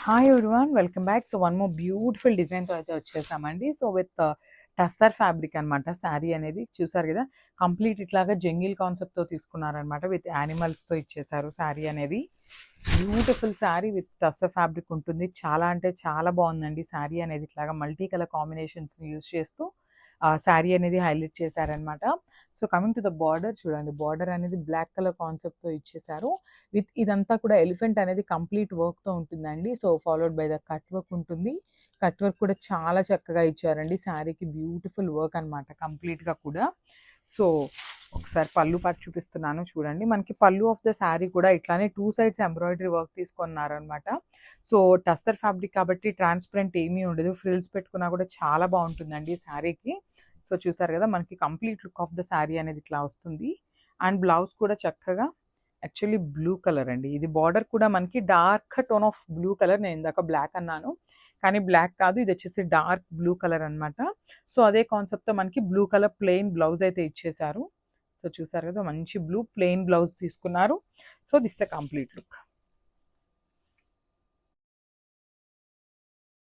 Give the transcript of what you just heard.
Hi everyone, welcome back. So one more beautiful డిజైన్తో అయితే వచ్చేసామండి. సో విత్ టస్సర్ ఫ్యాబ్రిక్ అనమాట. శారీ అనేది చూసారు కదా, కంప్లీట్ ఇట్లాగా జంగిల్ కాన్సెప్ట్తో తీసుకున్నారనమాట. విత్ యానిమల్స్తో ఇచ్చేసారు శారీ అనేది. Beautiful sari with tussar fabric ఉంటుంది. చాలా అంటే చాలా బాగుందండి శారీ అనేది. ఇట్లాగా మల్టీ కలర్ కాంబినేషన్స్ని యూజ్ చేస్తూ శారీ అనేది హైలైట్ చేశారనమాట. So coming to the border చూడండి, బార్డర్ అనేది బ్లాక్ కలర్ కాన్సెప్ట్తో ఇచ్చేసారు. విత్ ఇదంతా కూడా ఎలిఫెంట్ అనేది కంప్లీట్ వర్క్తో ఉంటుందండి. So followed by the cut work ఉంటుంది. కట్ వర్క్ కూడా చాలా చక్కగా ఇచ్చారండి. శారీకి బ్యూటిఫుల్ వర్క్ అనమాట కంప్లీట్గా కూడా. సో ఒకసారి పళ్ళు పాటు చూపిస్తున్నాను చూడండి. మనకి పళ్ళు ఆఫ్ ద శారీ కూడా ఇట్లానే 2 సైడ్స్ ఎంబ్రాయిడరీ వర్క్ తీసుకున్నారనమాట. సో టస్సర్ ఫ్యాబ్రిక్ కాబట్టి ట్రాన్స్పరెంట్ ఏమీ ఉండదు. ఫ్రిల్స్ పెట్టుకున్నా కూడా చాలా బాగుంటుందండి శారీకి. సో చూసారు కదా, మనకి complete look of the sari అనేది ఇట్లా వస్తుంది. అండ్ బ్లౌజ్ కూడా చక్కగా యాక్చువల్లీ బ్లూ కలర్ అండి. ఇది బార్డర్ కూడా మనకి dark tone of blue colour. నేను ఇందాక బ్లాక్ అన్నాను, కానీ బ్లాక్ కాదు, ఇది వచ్చేసి డార్క్ బ్లూ కలర్ అనమాట. సో అదే కాన్సెప్ట్తో మనకి బ్లూ కలర్ ప్లెయిన్ బ్లౌజ్ అయితే ఇచ్చేసారు. సో చూసారు కదా, మంచి బ్లూ ప్లెయిన్ బ్లౌజ్ తీసుకున్నారు. So this the complete look.